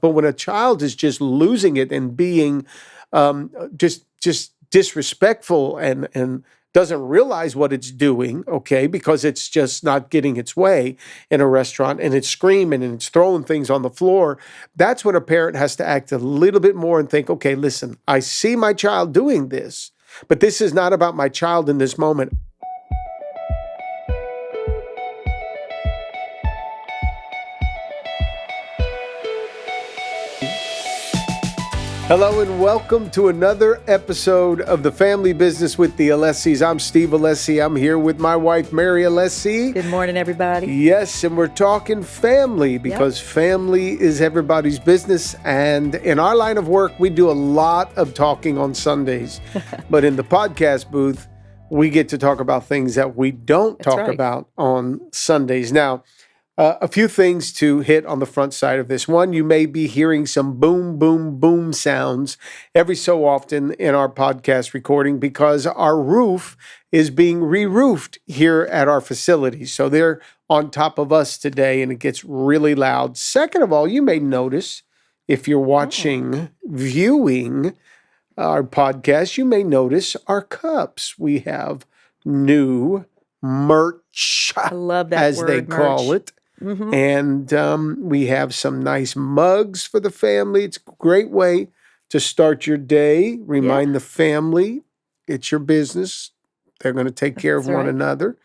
But when a child is just losing it and being just disrespectful and doesn't realize what it's doing, okay, because it's just not getting its way in a restaurant, and it's screaming and it's throwing things on the floor, that's when a parent has to act a little bit more and think, okay, listen, I see my child doing this, but this is not about my child in this moment. Hello and welcome to another episode of The Family Business with the Alessis. I'm Steve Alessi. I'm here with my wife, Mary Alessi. Good morning, everybody. Yes, and we're talking family because family is everybody's business. And in our line of work, we do a lot of talking on Sundays. But in the podcast booth, we get to talk about things that we don't talk about on Sundays. Now, a few things to hit on the front side of this. One, you may be hearing some boom, boom, boom sounds every so often in our podcast recording because our roof is being re-roofed here at our facility. So they're on top of us today and it gets really loud. Second of all, you may notice if you're viewing our podcast, you may notice our cups. We have new merch, I love that as word, they call it. Mm-hmm. And we have some nice mugs for the family. It's a great way to start your day. Remind the family it's your business. They're going to take care of one another.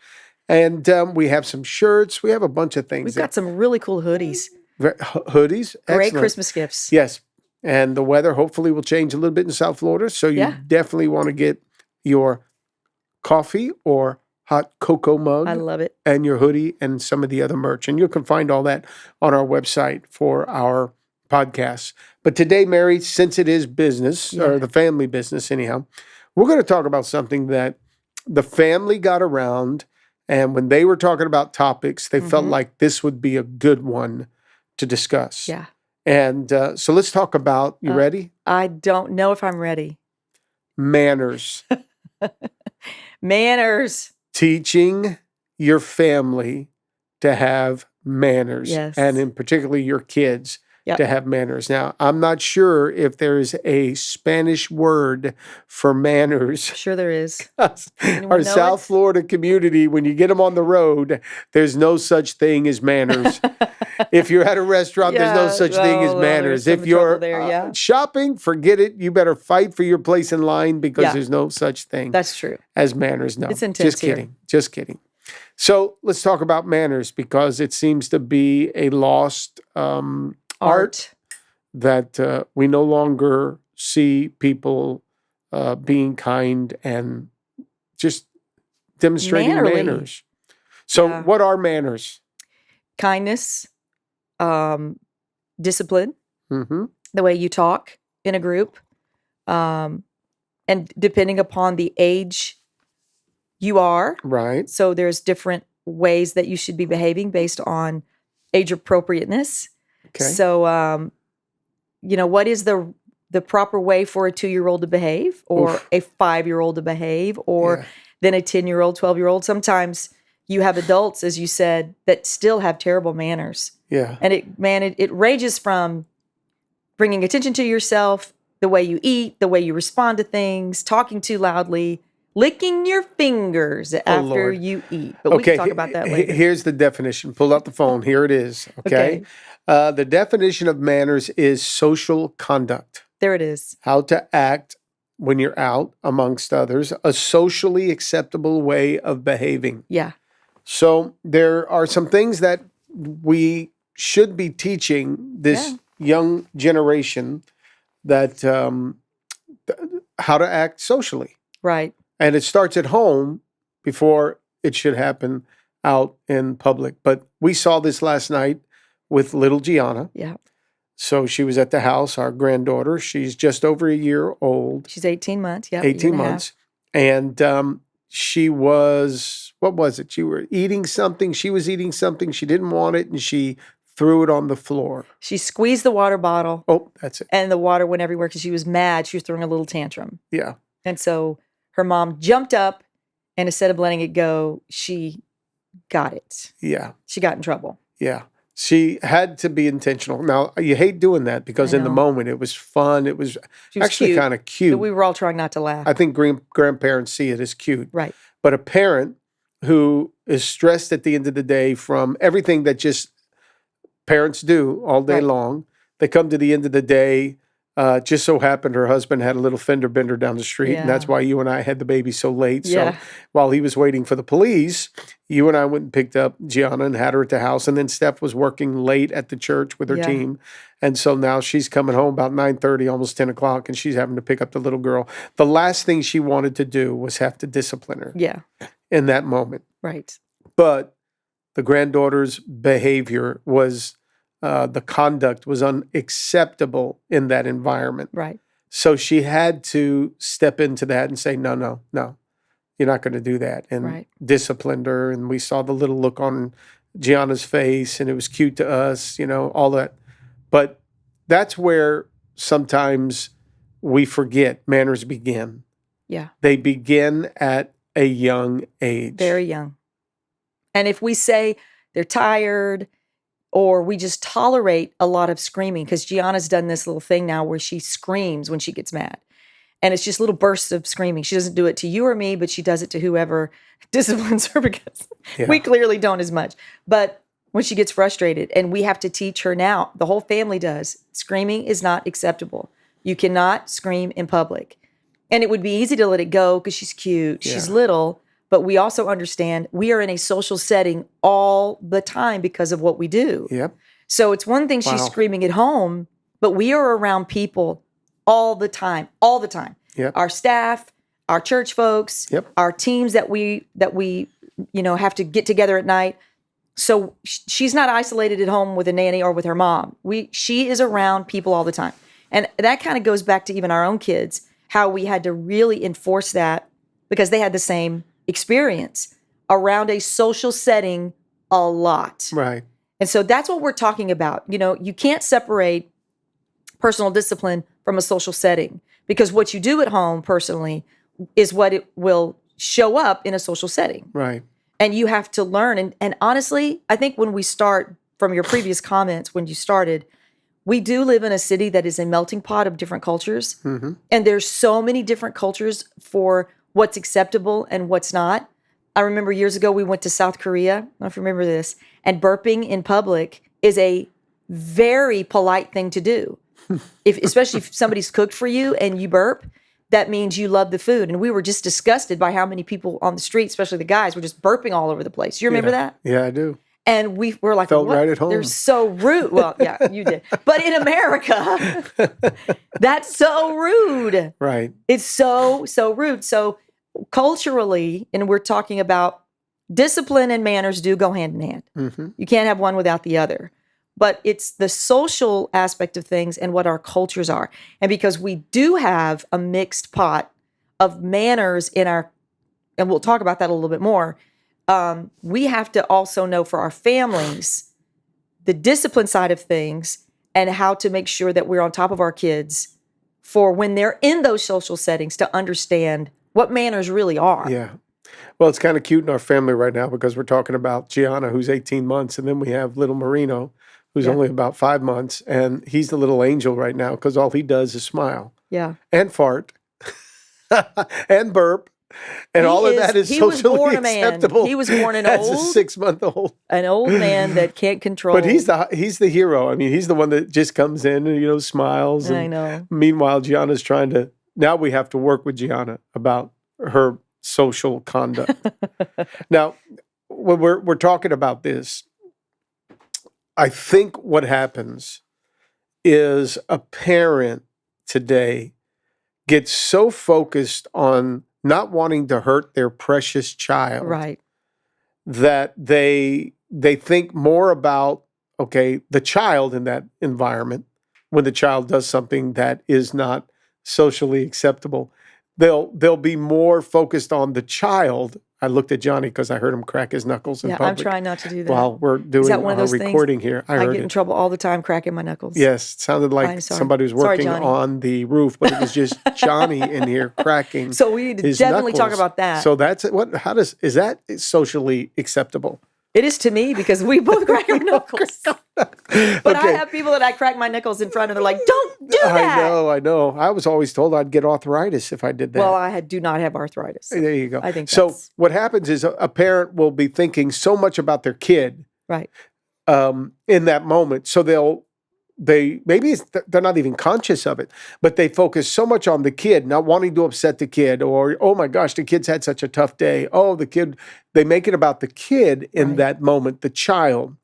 And we have some shirts. We have a bunch of things. We've got some really cool hoodies. Hoodies. Great Excellent. Christmas gifts. Yes. And the weather hopefully will change a little bit in South Florida. So you definitely want to get your coffee or hot cocoa mug. I love it. And your hoodie and some of the other merch. And you can find all that on our website for our podcasts. But today, Mary, since it is business, or the family business anyhow, we're going to talk about something that the family got around. And when they were talking about topics, they felt like this would be a good one to discuss. Yeah. And so let's talk about, you ready? I don't know if I'm ready. Manners. Manners. Teaching your family to have manners, and in particular your kids to have manners. Now, I'm not sure if there's a Spanish word for manners. Sure there is. Our South Florida community, when you get them on the road, there's no such thing as manners. If you're at a restaurant, there's no such thing as manners. If you're shopping, forget it. You better fight for your place in line because there's no such thing. That's true. As manners. No, it's intense. Just kidding. Just kidding. So let's talk about manners because it seems to be a lost art that we no longer see people being kind and just demonstrating manners. So what are manners? Kindness, discipline, the way you talk in a group, and depending upon the age you are. Right. So there's different ways that you should be behaving based on age appropriateness. Okay. So, what is the proper way for a 2-year-old to behave or a 5-year-old to behave or then a 10-year-old, 12-year-old? Sometimes you have adults, as you said, that still have terrible manners. Yeah. And it ranges from bringing attention to yourself, the way you eat, the way you respond to things, talking too loudly, licking your fingers after you eat. But we can talk about that later. Here's the definition. Pull out the phone. Here it is. Okay. The definition of manners is social conduct. There it is. How to act when you're out amongst others. A socially acceptable way of behaving. Yeah. So there are some things that we should be teaching this young generation that how to act socially. Right. And it starts at home before it should happen out in public. But we saw this last night with little Gianna. Yeah. So she was at the house, our granddaughter. She's just over a year old. She's 18 months. Yeah. 18 months. And she was, what was it? She was eating something. She didn't want it. And she threw it on the floor. She squeezed the water bottle. Oh, that's it. And the water went everywhere because she was mad. She was throwing a little tantrum. Yeah. And so her mom jumped up, and instead of letting it go, she got it. Yeah. She got in trouble. Yeah. She had to be intentional. Now, you hate doing that because I in the know. moment it was fun. It was She was actually cute, kind of but cute. we were all trying not to laugh. I think grandparents see it as cute. Right. But a parent who is stressed at the end of the day from everything that just parents do all day Right. long, they come to the end of the day. Just so happened her husband had a little fender bender down the street, and that's Yeah. why you and I had the baby so late. So Yeah. while he was waiting for the police, you and I went and picked up Gianna and had her at the house. And then Steph was working late at the church with her Yeah. team. And so now she's coming home about 9:30, almost 10 o'clock, and she's having to pick up the little girl. The last thing she wanted to do was have to discipline her Yeah. in that moment. Right. But the granddaughter's behavior was, the conduct was unacceptable in that environment. Right. So she had to step into that and say, no, no, no, you're not going to do that. And Right. disciplined her. And we saw the little look on Gianna's face, and it was cute to us, all that. But that's where sometimes we forget manners begin. Yeah. They begin at a young age. Very young. And if we say they're tired or we just tolerate a lot of screaming, because Gianna's done this little thing now where she screams when she gets mad. And it's just little bursts of screaming. She doesn't do it to you or me, but she does it to whoever disciplines her because we clearly don't as much. But when she gets frustrated, and we have to teach her now, the whole family does, screaming is not acceptable. You cannot scream in public. And it would be easy to let it go because she's cute, she's little, but we also understand we are in a social setting all the time because of what we do. Yep. So it's one thing she's screaming at home, but we are around people all the time. Yep. Our staff, our church folks, our teams that we have to get together at night. So she's not isolated at home with a nanny or with her mom. She is around people all the time. And that kind of goes back to even our own kids, how we had to really enforce that because they had the same experience around a social setting a lot. Right. And so that's what we're talking about. You can't separate personal discipline from a social setting because what you do at home personally is what it will show up in a social setting. Right. And you have to learn. And honestly, I think when we start from your previous comments, when you started, we do live in a city that is a melting pot of different cultures. Mm-hmm. And there's so many different cultures for what's acceptable and what's not. I remember years ago, we went to South Korea. I don't know if you remember this. And burping in public is a very polite thing to do. Especially if somebody's cooked for you and you burp, that means you love the food. And we were just disgusted by how many people on the street, especially the guys, were just burping all over the place. You remember that? Yeah, I do. And we were like, felt what? right at home. They're so rude. Well, yeah, you did. But in America, that's so rude. Right. It's so rude. So culturally, and we're talking about discipline and manners do go hand in hand. Mm-hmm. You can't have one without the other. But it's the social aspect of things and what our cultures are. And because we do have a mixed pot of manners in our, and we'll talk about that a little bit more, we have to also know for our families the discipline side of things and how to make sure that we're on top of our kids for when they're in those social settings to understand what manners really are. Yeah. Well, it's kind of cute in our family right now because we're talking about Gianna, who's 18 months, and then we have little Marino, who's only about 5 months, and he's the little angel right now because all he does is smile. Yeah. And fart. And burp. And all of that is socially acceptable. He was born an as a 6-month-old. An old man that can't control. But he's the hero. I mean, he's the one that just comes in and, smiles. And I know. Meanwhile, Gianna's trying to, now we have to work with Gianna about her social conduct. Now, when we're talking about this, I think what happens is a parent today gets so focused on not wanting to hurt their precious child, right, that they think more about, okay, the child in that environment. When the child does something that is not socially acceptable, they'll be more focused on the child. I looked at Johnny because I heard him crack his knuckles in public. I'm trying not to do that. While we're doing our recording here. I get in trouble all the time cracking my knuckles. Yes, it sounded like somebody was working on the roof, but it was just Johnny in here cracking. So we need to definitely talk about that. So that's what? Is that socially acceptable? It is to me because we both crack our knuckles. But I have people that I crack my knuckles in front of. They're like, "Don't do that." I know. I was always told I'd get arthritis if I did that. Well, I do not have arthritis. So there you go. I think so. What happens is a parent will be thinking so much about their kid, right, in that moment. So they're not even conscious of it, but they focus so much on the kid, not wanting to upset the kid, or, oh my gosh, the kid's had such a tough day. Oh, they make it about the kid in that moment, the child.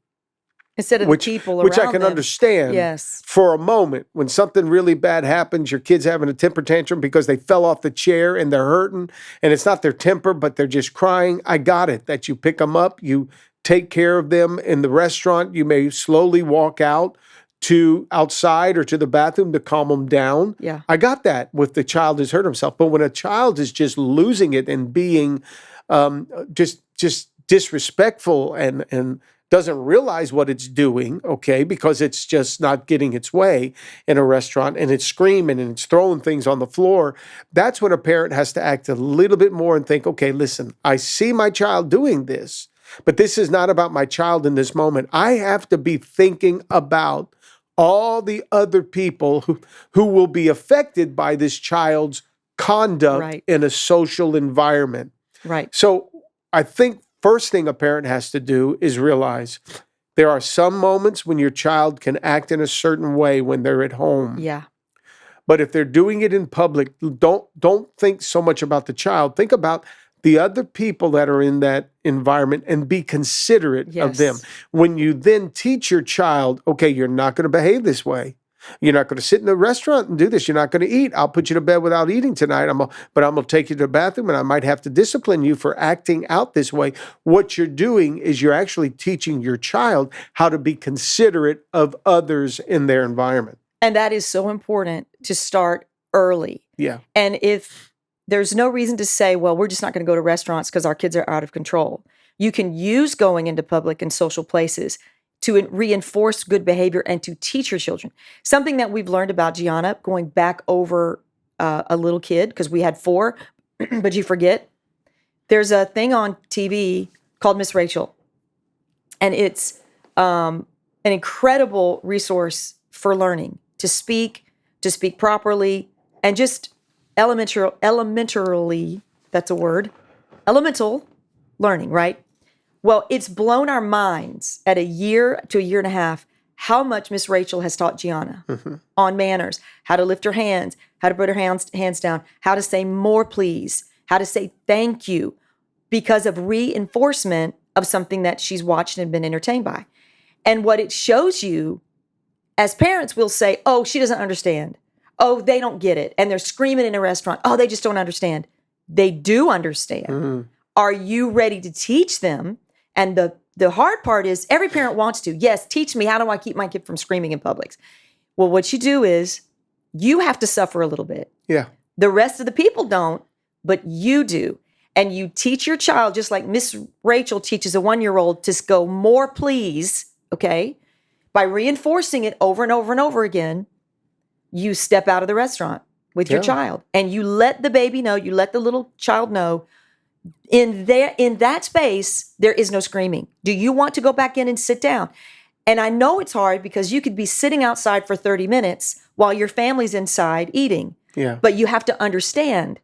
Instead of the people around which I can them. understand. Yes. For a moment, when something really bad happens, your kid's having a temper tantrum because they fell off the chair and they're hurting, and it's not their temper, but they're just crying. I got it. That you pick them up, you take care of them in the restaurant. You may slowly walk out to outside or to the bathroom to calm them down. Yeah. I got that with the child who's hurt himself. But when a child is just losing it and being just disrespectful and doesn't realize what it's doing, okay, because it's just not getting its way in a restaurant, and it's screaming and it's throwing things on the floor, that's when a parent has to act a little bit more and think, okay, listen, I see my child doing this, but this is not about my child in this moment. I have to be thinking about all the other people who will be affected by this child's conduct in a social environment. Right. So I think first thing a parent has to do is realize there are some moments when your child can act in a certain way when they're at home. Yeah. But if they're doing it in public, don't think so much about the child. Think about the other people that are in that environment and be considerate of them. When you then teach your child, okay, you're not going to behave this way. You're not going to sit in the restaurant and do this. You're not going to eat. I'll put you to bed without eating tonight. But I'm going to take you to the bathroom, and I might have to discipline you for acting out this way. What you're doing is you're actually teaching your child how to be considerate of others in their environment. And that is so important to start early. Yeah. And if there's no reason to say, well, we're just not going to go to restaurants because our kids are out of control. You can use going into public and social places to reinforce good behavior and to teach your children. Something that we've learned about Gianna, going back over a little kid, because we had 4, but you forget, there's a thing on TV called Miss Rachel. And it's an incredible resource for learning, to speak properly, and just elementarily, that's a word, elemental learning, right? Well, it's blown our minds at a year to a year and a half how much Miss Rachel has taught Gianna on manners, how to lift her hands, how to put her hands down, how to say more please, how to say thank you, because of reinforcement of something that she's watched and been entertained by. And what it shows you, as parents, we'll say, oh, she doesn't understand. Oh, they don't get it. And they're screaming in a restaurant. Oh, they just don't understand. They do understand. Are you ready to teach them? And the hard part is every parent wants to. Yes, teach me. How do I keep my kid from screaming in public? Well, what you do is you have to suffer a little bit. Yeah. The rest of the people don't, but you do. And you teach your child, just like Miss Rachel teaches a 1-year-old to go more please, okay? By reinforcing it over and over and over again, you step out of the restaurant with your child and you let the baby know, you let the little child know, in that space, there is no screaming. Do you want to go back in and sit down? And I know it's hard because you could be sitting outside for 30 minutes while your family's inside eating. Yeah. But you have to understand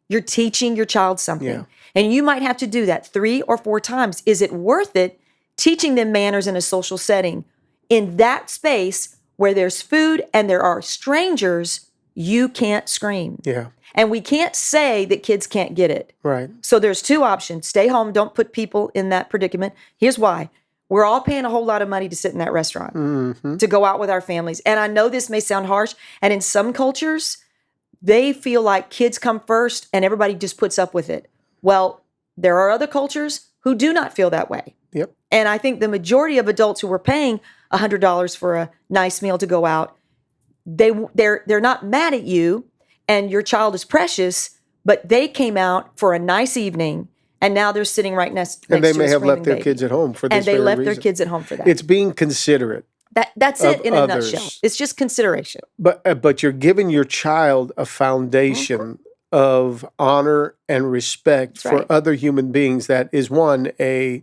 you're teaching your child something. Yeah. And you might have to do that 3 or 4 times. Is it worth it teaching them manners in a social setting? In that space where there's food and there are strangers, you can't scream. Yeah. And we can't say that kids can't get it. Right. So there's 2 options. Stay home. Don't put people in that predicament. Here's why. We're all paying a whole lot of money to sit in that restaurant, to go out with our families. And I know this may sound harsh. And in some cultures, they feel like kids come first and everybody just puts up with it. Well, there are other cultures who do not feel that way. Yep. And I think the majority of adults who are paying $100 for a nice meal to go out, they're not mad at you. And your child is precious, but they came out for a nice evening, and now they're sitting right next to a And they may have left their baby. kids at home for this And they very left reason. their kids at home for that. It's being considerate. That's of it in others. a nutshell. It's just consideration. But you're giving your child a foundation of honor and respect for other human beings that is, one, a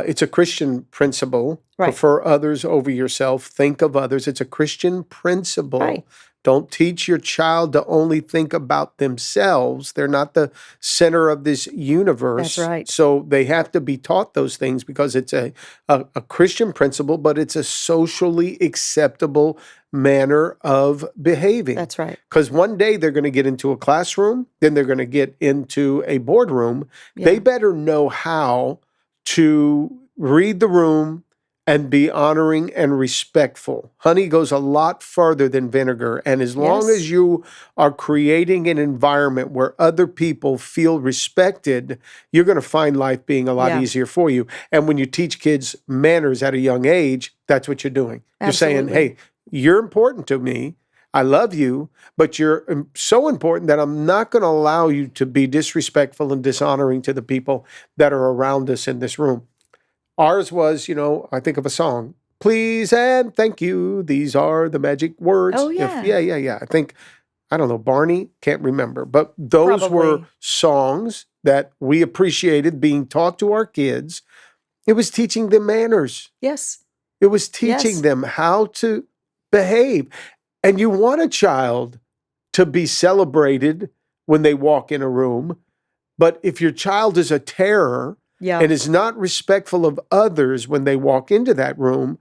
It's a Christian principle. Right. Prefer others over yourself. Think of others. It's a Christian principle. Right. Don't teach your child to only think about themselves. They're not the center of this universe. That's right. So they have to be taught those things because it's a Christian principle, but it's a socially acceptable manner of behaving. That's right. Because one day they're going to get into a classroom, then they're going to get into a boardroom. Yeah. They better know how to read the room and be honoring and respectful. Honey goes a lot farther than vinegar. And as long Yes. as you are creating an environment where other people feel respected, you're going to find life being a lot Yeah. easier for you. And when you teach kids manners at a young age, that's what you're doing. You're saying, Absolutely. hey, you're important to me. I love you, but you're so important that I'm not going to allow you to be disrespectful and dishonoring to the people that are around us in this room. Ours was, I think of a song, please and thank you. These are the magic words. Oh, yeah. Yeah. I think, I don't know, Barney, can't remember. But those were Probably. songs that we appreciated being taught to our kids. It was teaching them manners. Yes. It was teaching Yes. them how to behave. And you want a child to be celebrated when they walk in a room. But if your child is a terror, Yeah. and is not respectful of others when they walk into that room,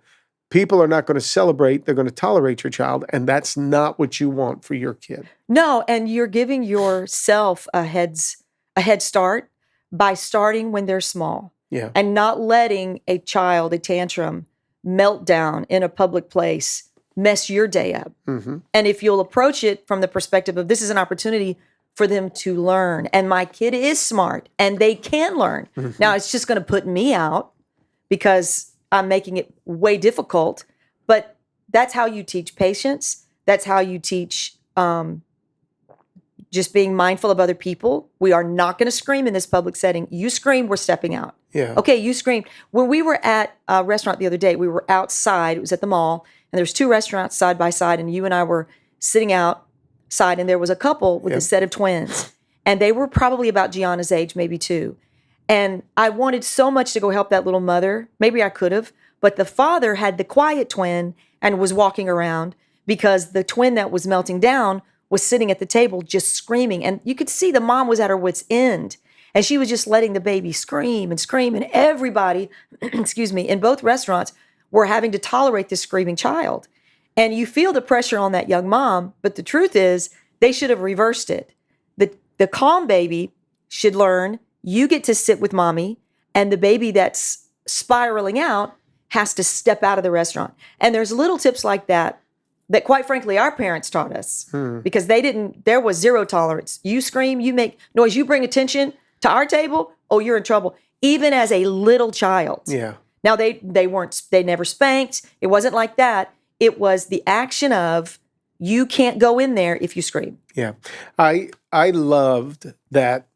people are not going to celebrate. They're going to tolerate your child. And that's not what you want for your kid. No, and you're giving yourself a head start by starting when they're small. Yeah. And not letting a child, a tantrum, meltdown in a public place mess your day up. Mm-hmm. And if you'll approach it from the perspective of this is an opportunity for them to learn, and my kid is smart and they can learn. Mm-hmm. Now it's just going to put me out because I'm making it way difficult, but that's how you teach patience. That's how you teach just being mindful of other people. We are not going to scream in this public setting. You scream, we're stepping out. Yeah. Okay, you screamed. When we were at a restaurant the other day, we were outside. It was at the mall, and there's two restaurants side by side, and you and I were sitting outside, and there was a couple with a set of twins, and they were probably about Gianna's age, maybe 2. And I wanted so much to go help that little mother. Maybe I could have, but the father had the quiet twin and was walking around because the twin that was melting down was sitting at the table just screaming, and you could see the mom was at her wit's end. And she was just letting the baby scream. And everybody, excuse me, in both restaurants were having to tolerate this screaming child. And you feel the pressure on that young mom, but the truth is they should have reversed it. The calm baby should learn, you get to sit with mommy, and the baby that's spiraling out has to step out of the restaurant. And there's little tips like that quite frankly our parents taught us because there was zero tolerance. You scream, you make noise, you bring attention to our table, oh, you're in trouble, even as a little child. Yeah. Now they never spanked. It wasn't like that. It was the action of you can't go in there if you scream. Yeah. I loved that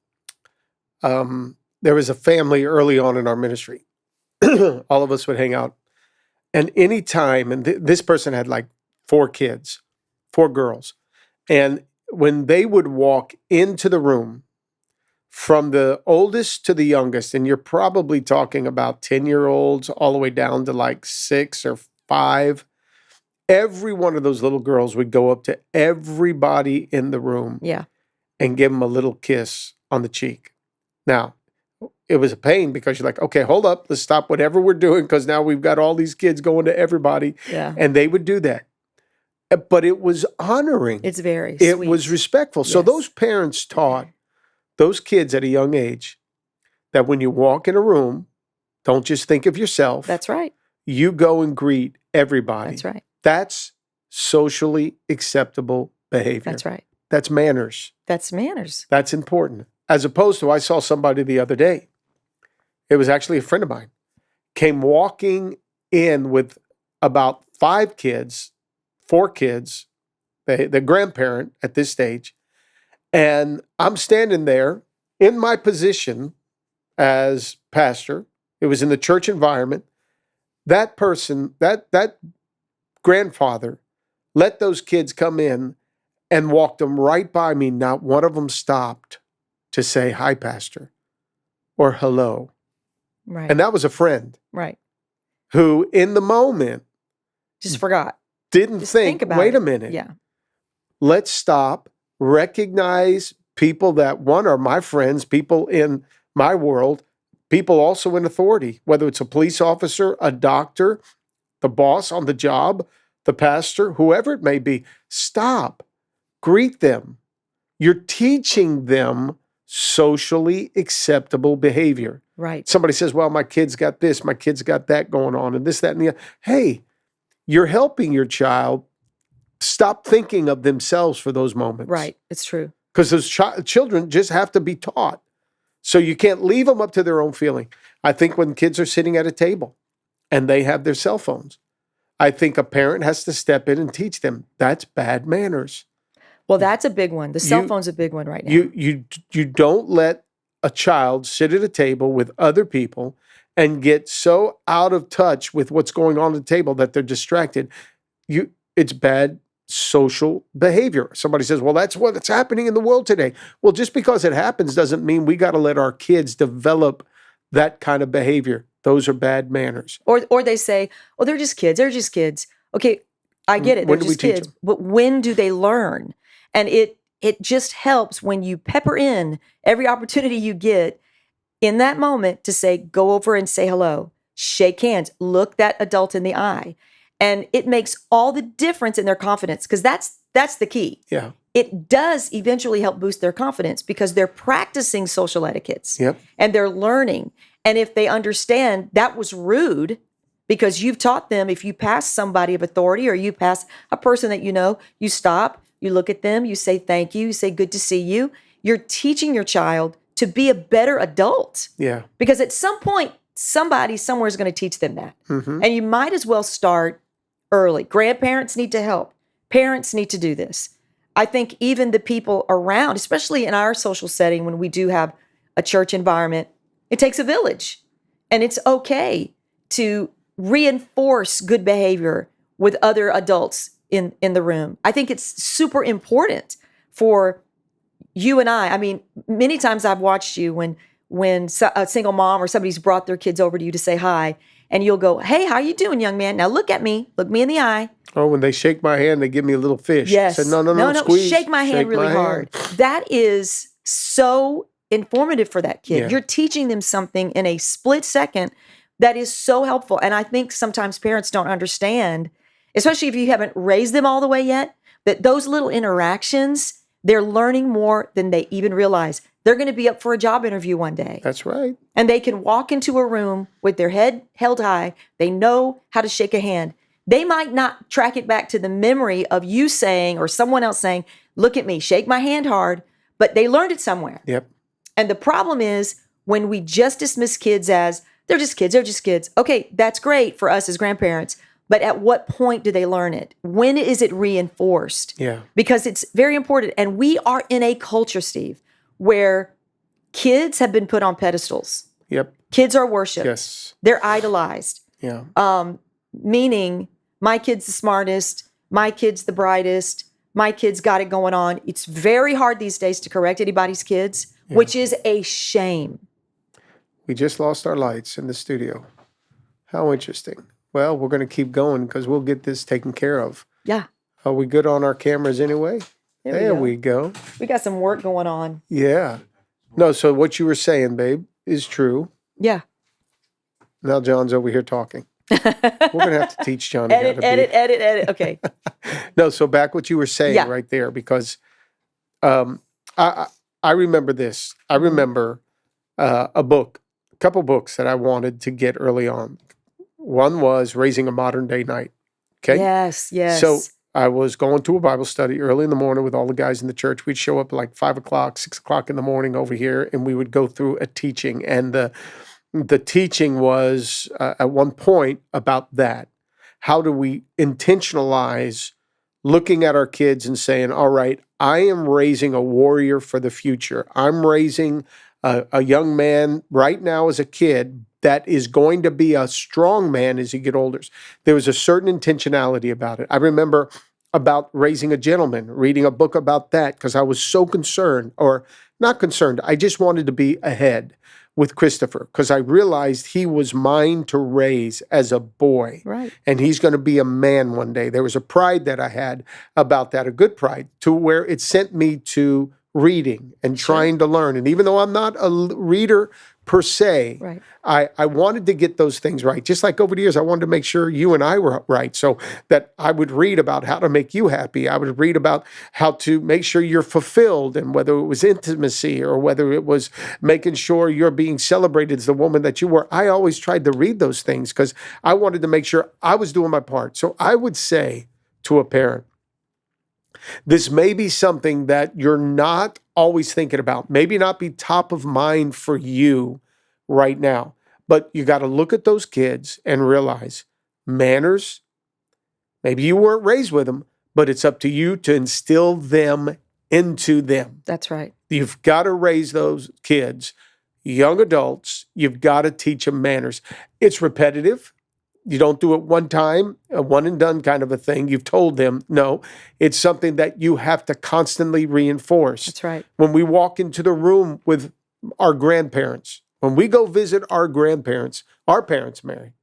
there was a family early on in our ministry. All of us would hang out. And anytime, and this person had like 4 kids, 4 girls. And when they would walk into the room, from the oldest to the youngest, and you're probably talking about 10-year-olds all the way down to like 6 or 5, every one of those little girls would go up to everybody in the room and give them a little kiss on the cheek. Now, it was a pain because you're like, okay, hold up, let's stop whatever we're doing because now we've got all these kids going to everybody. Yeah. And they would do that. But it was honoring. It's very It sweet. was respectful. So Yes. those parents taught those kids at a young age that when you walk in a room, don't just think of yourself. That's right. You go and greet everybody. That's right. That's socially acceptable behavior. That's right. That's manners. That's manners. That's important. As opposed to, I saw somebody the other day. It was actually a friend of mine. Came walking in with about 5 kids, 4 kids, the grandparent at this stage. And I'm standing there in my position as pastor. It was in the church environment. That person, that grandfather, let those kids come in and walked them right by me. Not one of them stopped to say, hi, pastor, or hello, Right. And that was a friend Right. who, in the moment, Just forgot. didn't Just think, about wait it. a minute. Yeah. Let's stop, recognize people that, one, are my friends, people in my world, people also in authority, whether it's a police officer, a doctor, the boss on the job, the pastor, whoever it may be. Stop. Greet them. You're teaching them socially acceptable behavior. Right. Somebody says, well, my kid's got this, my kid's got that going on, and this, that, and the other. Hey, you're helping your child stop thinking of themselves for those moments. Right. It's true. Because those children just have to be taught. So you can't leave them up to their own feeling. I think when kids are sitting at a table and they have their cell phones, I think a parent has to step in and teach them that's bad manners. Well, that's a big one. The cell phone's a big one right now. You don't let a child sit at a table with other people and get so out of touch with what's going on at the table that they're distracted. It's bad social behavior. Somebody says, well, that's what's happening in the world today. Well, just because it happens doesn't mean we got to let our kids develop that kind of behavior. Those are bad manners. Or they say, oh, they're just kids. They're just kids. Okay, I get it. They're When do we just teach kids. them? But when do they learn? And it just helps when you pepper in every opportunity you get in that moment to say, go over and say hello, shake hands, look that adult in the eye. And it makes all the difference in their confidence, because that's the key. Yeah. It does eventually help boost their confidence because they're practicing social etiquettes. Yep. And they're learning. And if they understand that was rude, because you've taught them, if you pass somebody of authority or you pass a person that you know, you stop, you look at them, you say thank you say good to see you. You're teaching your child to be a better adult. Yeah. Because at some point, somebody somewhere is going to teach them that. Mm-hmm. And you might as well start early. Grandparents need to help. Parents need to do this. I think even the people around, especially in our social setting, when we do have a church environment, it takes a village. And it's okay to reinforce good behavior with other adults in the room. I think it's super important for you and I mean, many times I've watched you when a single mom or somebody's brought their kids over to you to say hi, and you'll go, hey, how you doing, young man? Now look at me. Look me in the eye. Oh, when they shake my hand, they give me a little fish. Yes. I said, no, squeeze. Shake my hand really hard. That is so informative for that kid. Yeah. You're teaching them something in a split second that is so helpful. And I think sometimes parents don't understand, especially if you haven't raised them all the way yet, that those little interactions, they're learning more than they even realize. They're going to be up for a job interview one day. That's right. And they can walk into a room with their head held high. They know how to shake a hand. They might not track it back to the memory of you saying or someone else saying, look at me, shake my hand hard, but they learned it somewhere. Yep. And the problem is when we just dismiss kids as, they're just kids, they're just kids. Okay, that's great for us as grandparents, but at what point do they learn it? When is it reinforced? Yeah. Because it's very important. And we are in a culture, Steve, where kids have been put on pedestals. Yep. Kids are worshipped. Yes. They're idolized. Yeah. Meaning my kid's the smartest, my kid's the brightest, my kid's got it going on. It's very hard these days to correct anybody's kids, which is a shame. We just lost our lights in the studio. How interesting. Well, we're going to keep going because we'll get this taken care of. Yeah. Are we good on our cameras anyway? There we go. We got some work going on. Yeah. No, so what you were saying, babe, is true. Yeah. Now John's over here talking. We're going to have to teach John how to edit. Okay. No, so back what you were saying right there, because I remember this. I remember a couple books that I wanted to get early on. One was Raising a Modern Day Knight. Okay? Yes. So I was going to a Bible study early in the morning with all the guys in the church. We'd show up like 5 o'clock, 6 o'clock in the morning over here, and we would go through a teaching. And the teaching was at one point about that. How do we intentionalize looking at our kids and saying, all right, I am raising a warrior for the future. I'm raising a young man right now as a kid that is going to be a strong man as he get older. There was a certain intentionality about it. I remember about Raising a Gentleman, reading a book about that because I was so concerned, or not concerned, I just wanted to be ahead. with Christopher because I realized he was mine to raise as a boy. Right. And he's going to be a man one day. There was a pride that I had about that, a good pride, to where it sent me to reading and trying to learn. And even though I'm not a reader per se, Right. I wanted to get those things right. Just like over the years, I wanted to make sure you and I were right. So that I would read about how to make you happy. I would read about how to make sure you're fulfilled, and whether it was intimacy or whether it was making sure you're being celebrated as the woman that you were. I always tried to read those things because I wanted to make sure I was doing my part. So I would say to a parent, this may be something that you're not always thinking about, maybe not be top of mind for you right now, but you got to look at those kids and realize manners, maybe you weren't raised with them, but it's up to you to instill them into them. That's right. You've got to raise those kids, young adults, you've got to teach them manners. It's repetitive. You don't do it one time, a one and done kind of a thing. You've told them, no, it's something that you have to constantly reinforce. That's right. When we walk into the room with our grandparents, when we go visit our grandparents, our parents, Mary,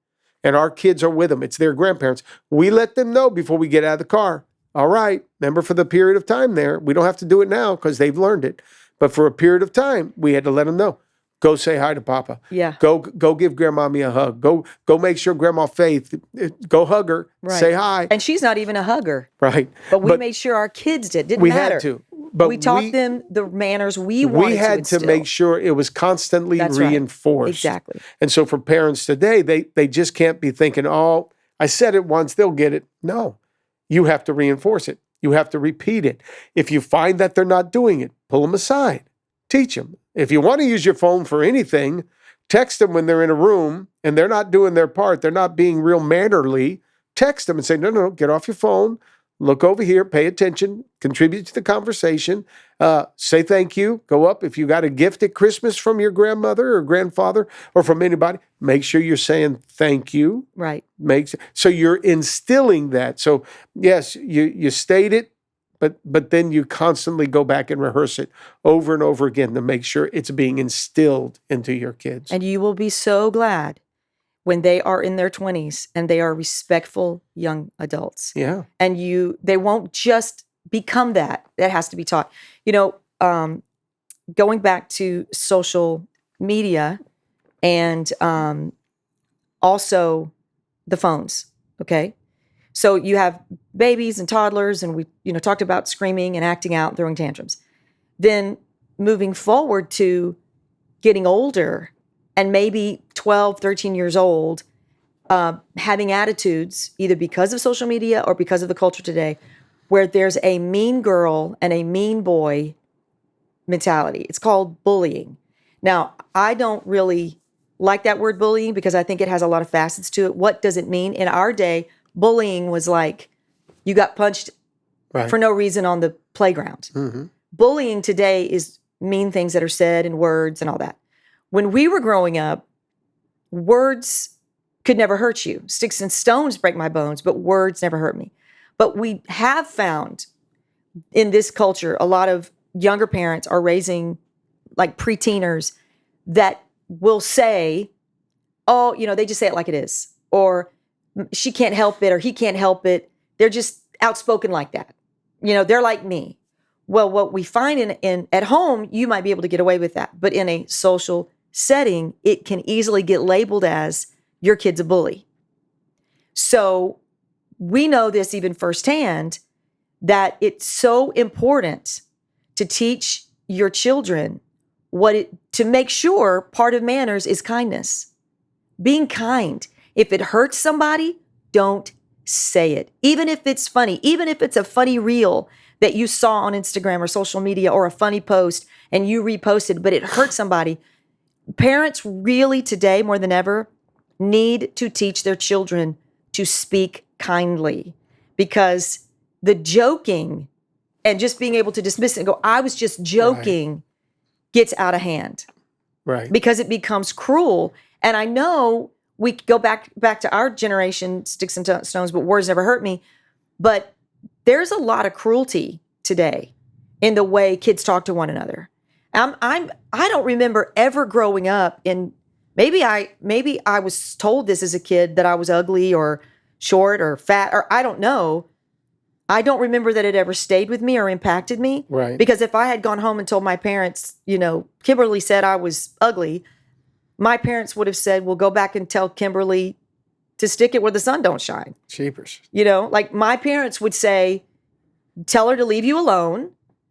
and our kids are with them, it's their grandparents, we let them know before we get out of the car. All right, remember for the period of time there, we don't have to do it now because they've learned it. But for a period of time, we had to let them know. Go say hi to Papa. Yeah. Go give Grandmommy a hug. Go make sure Grandma Faith, go hug her, Right. say hi. And she's not even a hugger. Right. But we made sure our kids did. Didn't we matter. had to. But we taught them the manners we wanted we had to to make sure it was constantly That's right. reinforced. Exactly. And so for parents today, they just can't be thinking, oh, I said it once, they'll get it. No, you have to reinforce it. You have to repeat it. If you find that they're not doing it, pull them aside. Teach them. If you want to use your phone for anything, text them when they're in a room and they're not doing their part. They're not being real mannerly. Text them and say, no, get off your phone. Look over here, pay attention, contribute to the conversation, say thank you, go up. If you got a gift at Christmas from your grandmother or grandfather or from anybody, make sure you're saying thank you. Right. So you're instilling that. So yes, you state it, but then you constantly go back and rehearse it over and over again to make sure it's being instilled into your kids. And you will be so glad when they are in their 20s and they are respectful young adults. Yeah. And they won't just become that. That has to be taught. Going back to social media and also the phones, okay? So you have babies and toddlers, and we talked about screaming and acting out, throwing tantrums. Then moving forward to getting older and maybe 12, 13 years old, having attitudes either because of social media or because of the culture today, where there's a mean girl and a mean boy mentality. It's called bullying. Now, I don't really like that word bullying because I think it has a lot of facets to it. What does it mean? In our day, bullying was like you got punched for no reason on the playground. Mm-hmm. Bullying today is mean things that are said and words and all that. When we were growing up, words could never hurt you. Sticks and stones break my bones, but words never hurt me. But we have found in this culture, a lot of younger parents are raising like pre-teeners that will say, oh, they just say it like it is. Or she can't help it or he can't help it. They're just outspoken like that. They're like me. Well, what we find in at home, you might be able to get away with that. But in a social setting, it can easily get labeled as your kid's a bully. So we know this even firsthand, that it's so important to teach your children to make sure part of manners is kindness. Being kind. If it hurts somebody, don't say it. Even if it's funny, even if it's a funny reel that you saw on Instagram or social media or a funny post and you reposted, but it hurt somebody. Parents really today more than ever need to teach their children to speak kindly, because the joking and just being able to dismiss it and go, I was just joking, gets out of hand. Right. Because it becomes cruel. And I know we go back to our generation, sticks and stones, but words never hurt me. But there's a lot of cruelty today in the way kids talk to one another. I don't remember ever growing up in, maybe I was told this as a kid that I was ugly or short or fat, or I don't know. I don't remember that it ever stayed with me or impacted me. Right. Because if I had gone home and told my parents, Kimberly said I was ugly, my parents would have said, well, go back and tell Kimberly to stick it where the sun don't shine. Cheapers. Like my parents would say, tell her to leave you alone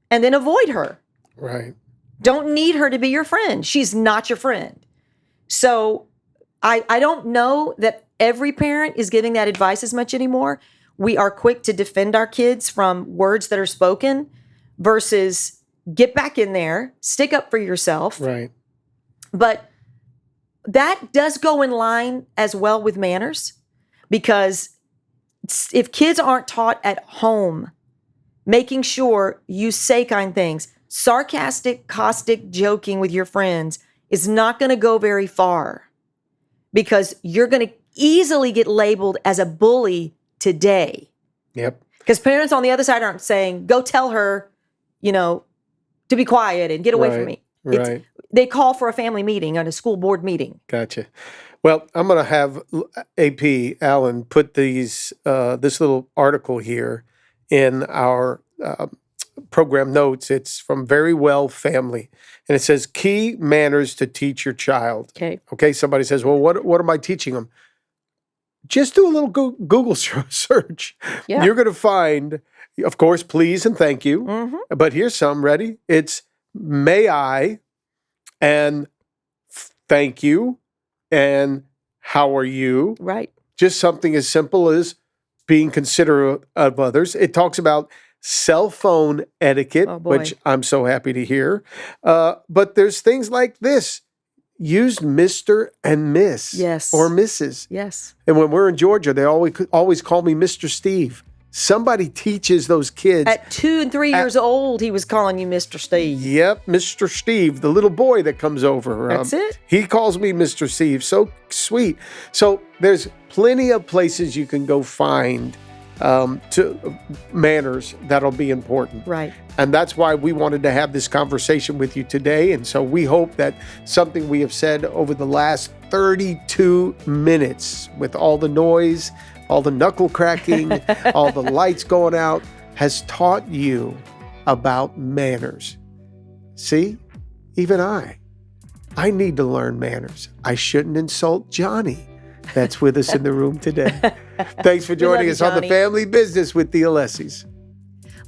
and then avoid her. Right. Don't need her to be your friend. She's not your friend. So I don't know that every parent is giving that advice as much anymore. We are quick to defend our kids from words that are spoken versus get back in there, stick up for yourself. Right. But that does go in line as well with manners, because if kids aren't taught at home, making sure you say kind things, sarcastic, caustic joking with your friends is not going to go very far, because you're going to easily get labeled as a bully today. Yep. Because parents on the other side aren't saying, go tell her, to be quiet and get away from me. Right. They call for a family meeting and a school board meeting. Gotcha. Well, I'm going to have AP Allen put this little article here in our program notes. It's from Very Well Family, and it says key manners to teach your child. Okay. Somebody says, well, what am I teaching them? Just do a little Google search. Yeah. You're going to find, of course, please and thank you. Mm-hmm. But here's some. Ready? It's may I and thank you and how are you? Right. Just something as simple as being considerate of others. It talks about cell phone etiquette, which I'm so happy to hear. But there's things like this. Use Mr. and Miss. Yes. Or Mrs. Yes. And when we're in Georgia, they always call me Mr. Steve. Somebody teaches those kids. At 2 and 3 years old, he was calling you Mr. Steve. Yep, Mr. Steve, the little boy that comes over. That's it. He calls me Mr. Steve. So sweet. So there's plenty of places you can go find to manners that'll be important. Right. And that's why we wanted to have this conversation with you today. And so we hope that something we have said over the last 32 minutes, with all the noise, all the knuckle cracking, all the lights going out, has taught you about manners. See, even I need to learn manners. I shouldn't insult Johnny that's with us in the room today. Thanks for joining us on The Family Business with the Alessis.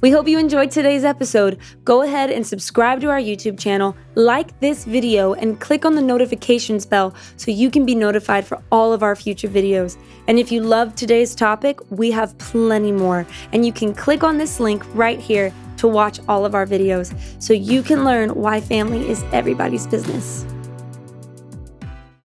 We hope you enjoyed today's episode. Go ahead and subscribe to our YouTube channel, like this video, and click on the notifications bell so you can be notified for all of our future videos. And if you loved today's topic, we have plenty more. And you can click on this link right here to watch all of our videos so you can learn why family is everybody's business.